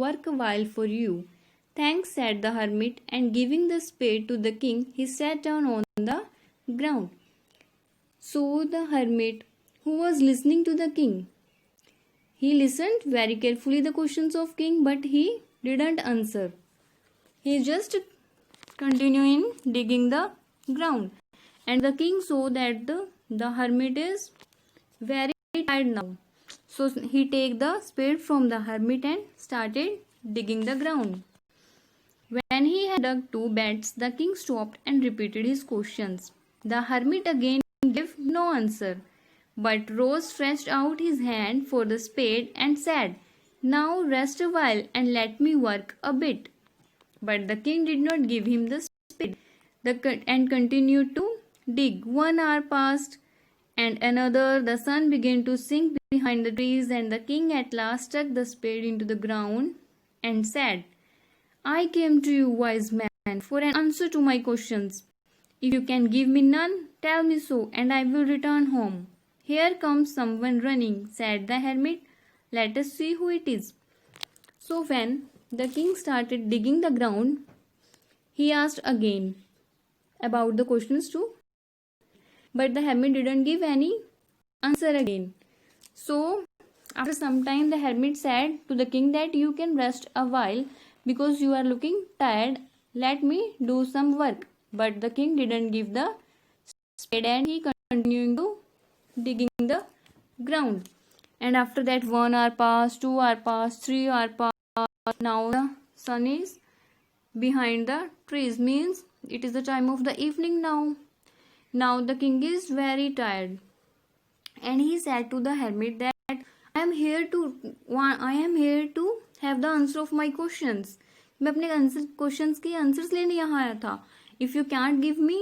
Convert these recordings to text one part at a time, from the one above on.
work a while for you." "Thanks," said the hermit, and giving the spade to the king, he sat down on the ground. So the hermit, who was listening to the king, he listened very carefully the questions of king, but he didn't answer. He just continuing digging the ground. And the king saw that the hermit is very tired now. So he take the spade from the hermit and started digging the ground. When he had dug 2 beds, the king stopped and repeated his questions. The hermit again gave no answer, but rose, stretched out his hand for the spade, and said, "Now rest a while and let me work a bit." But the king did not give him the spade and continued to dig. 1 hour passed and another. The sun began to sink behind the trees, and the king at last stuck the spade into the ground and said, "I came to you, wise man, for an answer to my questions. If you can give me none, tell me so, and I will return home." "Here comes someone running," said the hermit. "Let us see who it is." So when the king started digging the ground, he asked again about the questions too, but the hermit didn't give any answer again. So after some time, the hermit said to the king that, "You can rest a while because you are looking tired. Let me do some work." But the king didn't give the spade, and he continuing to digging the ground. And after that, 1 hour passed, 2 hour passed, 3 hour passed. Now the sun is behind the trees, means it is the time of the evening now. Now the king is very tired, and he said to the hermit that, I am here to have the answer of my questions. मैं अपने questions के answers लेने यहाँ आया था. If you can't give me,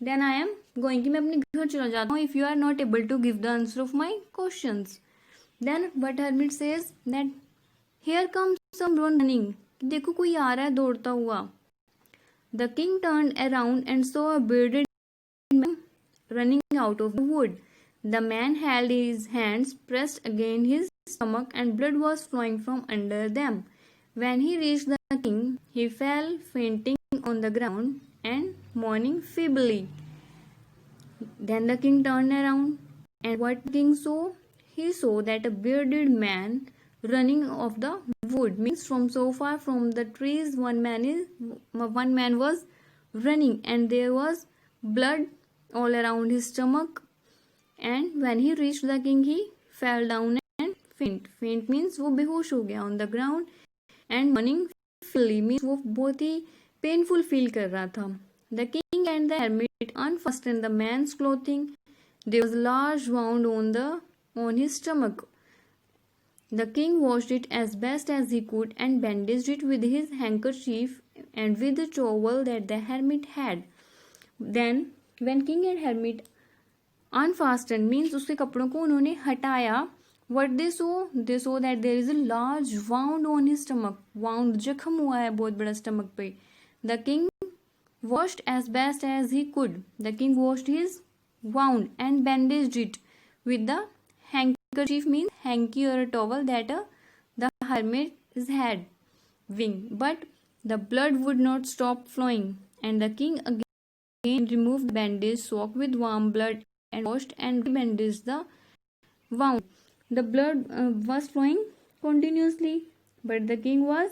then I am going, कि मैं अपने घर चला जाता हूँ. If you are not able to give the answer of my questions, then what hermit says that, here comes someone running. देखो कोई आ रहा है दौड़ता हुआ. The king turned around and saw a bearded man running out of the wood. The man held his hands pressed against his stomach, and blood was flowing from under them. When he reached the king, he fell fainting on the ground and moaning feebly. Then the king turned around, and what the king saw? He saw that a bearded man running off the wood, means from so far from the trees, one man was running, and there was blood all around his stomach. And when he reached the king, he fell down and faint means वो बेहोश हो गया on the ground, and moaning feebly means वो बहुत ही painful feel कर रहा था. The king and the hermit unfastened the man's clothing. There was a large wound on his stomach. The king washed it as best as he could and bandaged it with his handkerchief and with the towel that the hermit had. Then when king and hermit unfastened, means उसके कपड़ों को उन्होंने हटाया, what they saw that there is a large wound on his stomach. Wound जख्म हुआ है बहुत बड़ा stomach पे. The king washed as best as he could. The king washed his wound and bandaged it with the handkerchief, means hanky or a towel that the hermit had wing. But the blood would not stop flowing, and the king again removed the bandage soaked with warm blood and washed and rebandaged the wound. The blood was flowing continuously, but the king was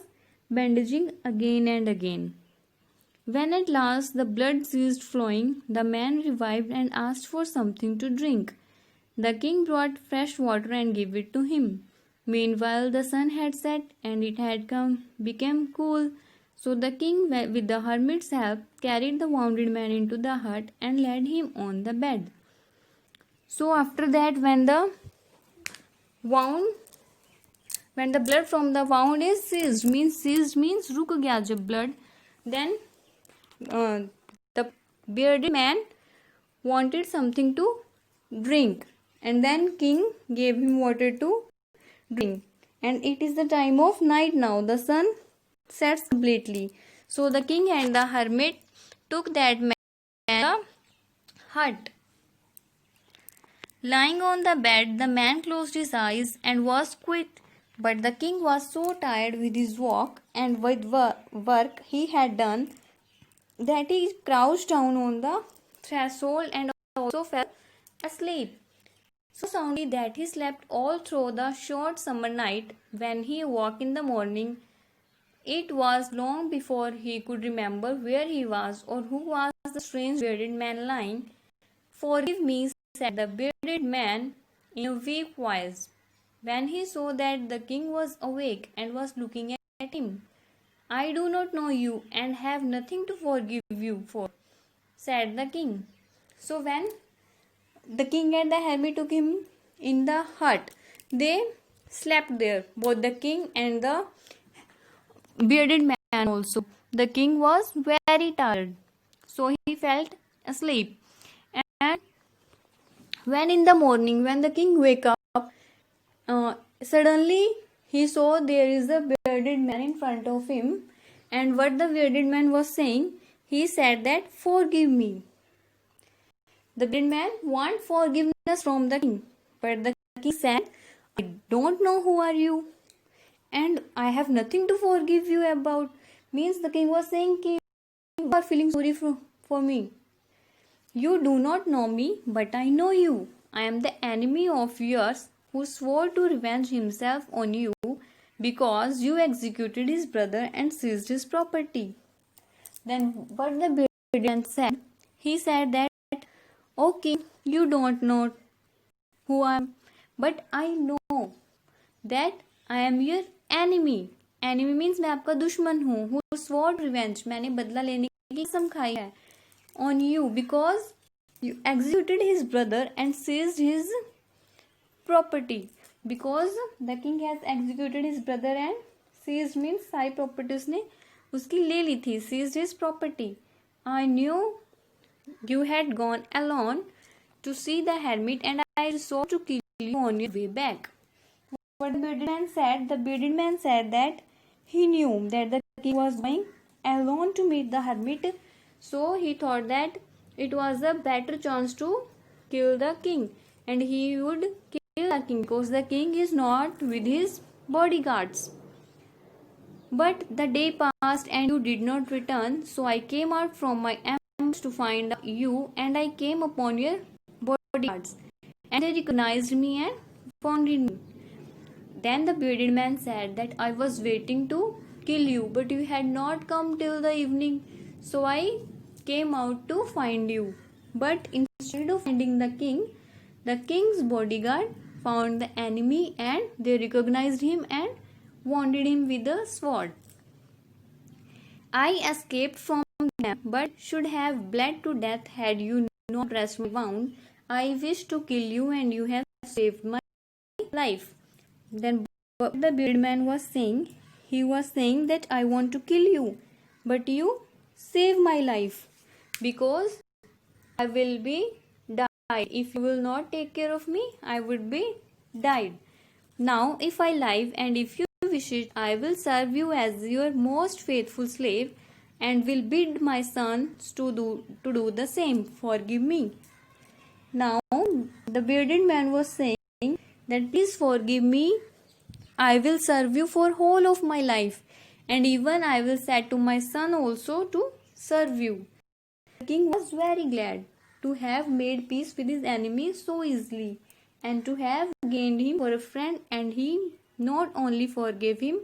bandaging again and again. When at last the blood ceased flowing, the man revived and asked for something to drink. The king brought fresh water and gave it to him. Meanwhile the sun had set and it had become cool. So the king, with the hermit's help, carried the wounded man into the hut and laid him on the bed. So after that, when the blood from the wound is ceased means रुक गया जब blood, then the bearded man wanted something to drink, and then king gave him water to drink. And it is the time of night now. The sun sets completely. So the king and the hermit took that man to the hut. Lying on the bed, the man closed his eyes and was quite But the king was so tired with his walk and with work he had done that he crouched down on the threshold and also fell asleep. So soundly that he slept all through the short summer night. When he woke in the morning, it was long before he could remember where he was or who was the strange bearded man lying. "Forgive me," said the bearded man in a weak voice, when he saw that the king was awake and was looking at him. "I do not know you and have nothing to forgive you for," said the king. So when the king and the hermit took him in the hut, they slept there, both the king and the bearded man also. The king was very tired, so he felt asleep. And when in the morning, when the king wake up, suddenly he saw there is a bearded man in front of him, and what the bearded man was saying, he said that, "Forgive me." The bearded man want forgiveness from the king, but the king said, "I don't know who are you, and I have nothing to forgive you about." Means the king was saying, "You are feeling sorry for me. You do not know me, but I know you. I am the enemy of yours who swore to revenge himself on you because you executed his brother and seized his property." Then what the bearded man said? He said that, "O king, you don't know who I am, but I know that I am your enemy." Enemy means मैं आपका दुश्मन हूँ. Who swore revenge, मैंने बदला लेने की कसम खाई है, on you because you executed his brother and seized his property. Because the king has executed his brother and seized means सारी property उसने उसकी ले ली थी. Seized his property. I knew you had gone alone to see the hermit and I resolved to kill you on your way back. What the bearded man said? The bearded man said that he knew that the king was going alone to meet the hermit, so he thought that it was a better chance to kill the king, and he would kill the king because the king is not with his bodyguards. But the day passed and you did not return, so I came out from my ambush to find you, and I came upon your bodyguards, and they recognized me and wounded me. Then the bearded man said that I was waiting to kill you, but you had not come till the evening, so I came out to find you. But instead of finding the king's bodyguard found the enemy, and they recognized him and wounded him with a sword. I escaped from them, but should have bled to death had you not pressed my wound. I wished to kill you, and you have saved my life. Then what the bearded man was saying, he was saying that I want to kill you, but you save my life because I will be died. If you will not take care of me, I would be died. Now if I live and if you wish it, I will serve you as your most faithful slave and will bid my sons to do the same. Forgive me. Now the bearded man was saying that please forgive me. I will serve you for whole of my life, and even I will set to my son also to serve you. The king was very glad to have made peace with his enemy so easily and to have gained him for a friend, and he not only forgave him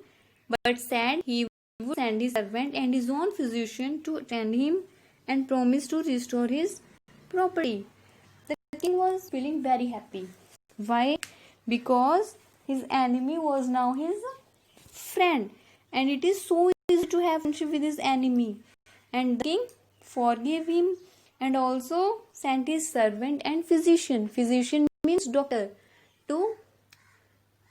but said he would send his servant and his own physician to attend him and promised to restore his property. The king was feeling very happy. Why? Because his enemy was now his friend, and it is so easy to have friendship with his enemy. And the king forgave him and also sent his servant and physician. Physician means doctor, to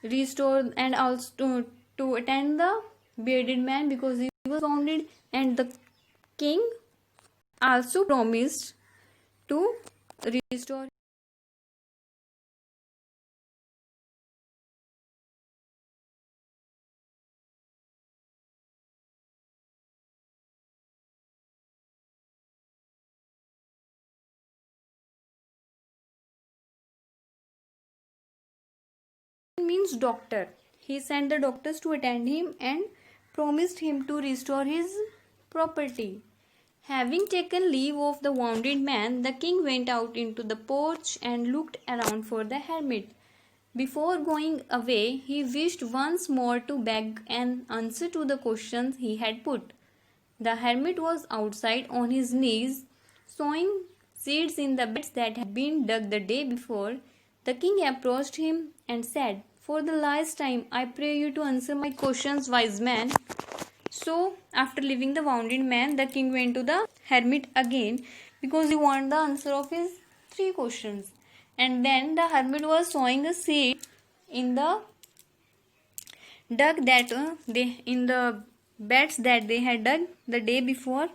restore and also to attend the bearded man because he was wounded, and the king also promised to restore. Means doctor. he sent the doctors to attend him and promised him to restore his property. Having taken leave of the wounded man, the king went out into the porch and looked around for the hermit. Before going away, he wished once more to beg an answer to the questions he had put. The hermit was outside on his knees, sowing seeds in the beds that had been dug the day before. The king approached him and said, "For the last time, I pray you to answer my questions, wise man." So, after leaving the wounded man, the king went to the hermit again because he wanted the answer of his 3 questions. And then the hermit was sowing a seed in the in the beds that they had dug the day before.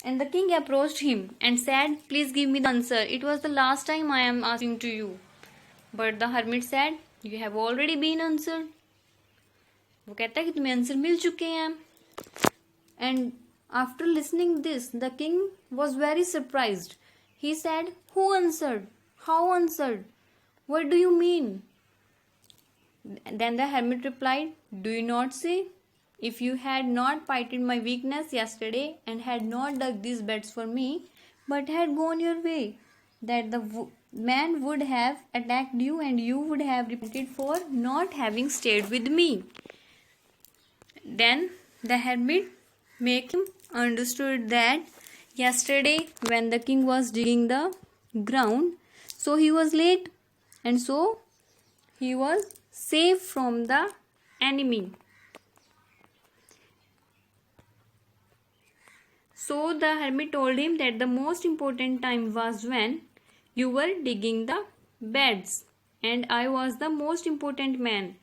And the king approached him and said, "Please give me the answer. It was the last time I am asking to you." But the hermit said, "You have already been answered." वो कहता है कि तुम्हें answer मिल चुके हैं. And after listening this, the king was very surprised. He said, "Who answered? How answered? What do you mean?" Then the hermit replied, "Do you not see? If you had not pitied my weakness yesterday and had not dug these beds for me, but had gone your way, that the man would have attacked you and you would have repented for not having stayed with me." Then the hermit make him understood that yesterday when the king was digging the ground, so he was late and so he was safe from the enemy. So the hermit told him that the most important time was when you were digging the beds and I was the most important man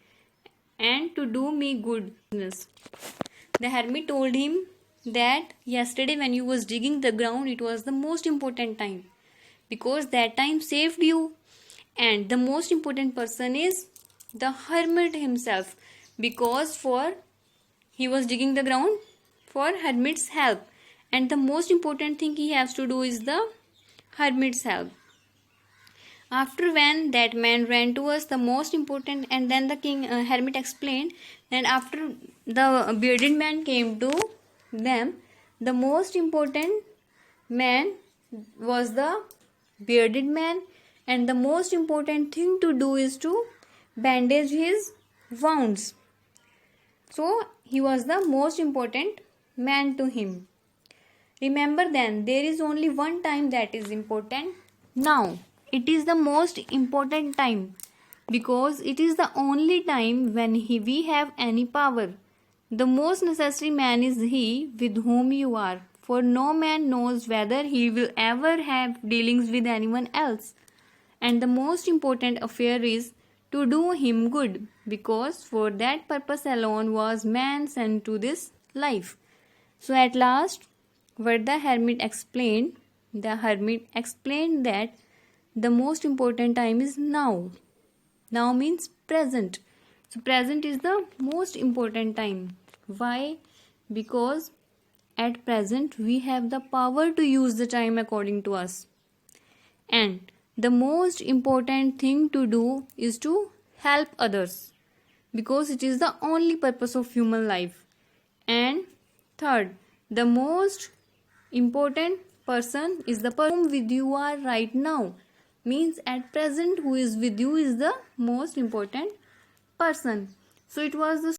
and to do me good business. The hermit told him that yesterday when you was digging the ground, it was the most important time because that time saved you, and the most important person is the hermit himself because he was digging the ground for hermit's help, and the most important thing he has to do is the hermit's help. After when that man ran towards the most important, and then the hermit explained that after the bearded man came to them, the most important man was the bearded man, and the most important thing to do is to bandage his wounds. So he was the most important man to him. Remember then, there is only one time that is important now. It is the most important time because it is the only time when we have any power. The most necessary man is he with whom you are, for no man knows whether he will ever have dealings with anyone else. And the most important affair is to do him good, because for that purpose alone was man sent to this life. So at last, what the hermit explained that the most important time is now. Now means present. So present is the most important time. Why? Because at present we have the power to use the time according to us. And the most important thing to do is to help others, because it is the only purpose of human life. And third, the most important person is the person with you are right now. Means at present who is with you is the most important person. So it was the